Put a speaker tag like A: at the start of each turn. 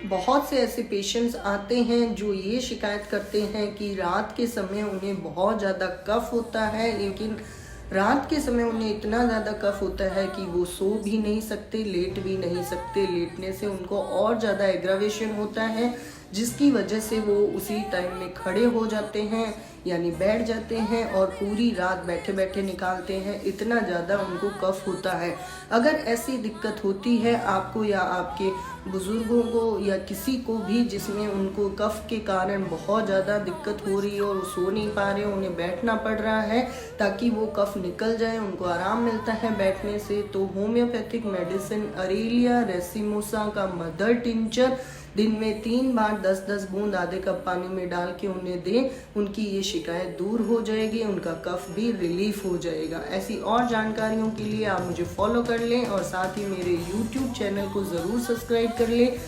A: बहुत से ऐसे पेशेंट्स आते हैं जो ये शिकायत करते हैं कि रात के समय उन्हें बहुत ज़्यादा कफ होता है, लेकिन रात के समय उन्हें इतना ज़्यादा कफ होता है कि वो सो भी नहीं सकते, लेट भी नहीं सकते। लेटने से उनको और ज़्यादा एग्रावेशन होता है, जिसकी वजह से वो उसी टाइम में खड़े हो जाते हैं, यानी बैठ जाते हैं और पूरी रात बैठे बैठे निकालते हैं। इतना ज़्यादा उनको कफ होता है। अगर ऐसी दिक्कत होती है आपको या आपके बुज़ुर्गों को या किसी को भी जिसमें उनको कफ के कारण बहुत ज़्यादा दिक्कत हो रही है और वो सो नहीं पा रहे, उन्हें बैठना पड़ रहा है ताकि वो कफ निकल जाए, उनको आराम मिलता है बैठने से, तो होम्योपैथिक मेडिसिन अरेलिया रेसिमोसा का मदर टिंचर दिन में 3 बार 10-10 बूंद आधे कप पानी में डाल के उन्हें दें। उनकी ये शिकायत दूर हो जाएगी, उनका कफ भी रिलीफ हो जाएगा। ऐसी और जानकारियों के लिए आप मुझे फॉलो कर लें और साथ ही मेरे YouTube चैनल को ज़रूर सब्सक्राइब कर लें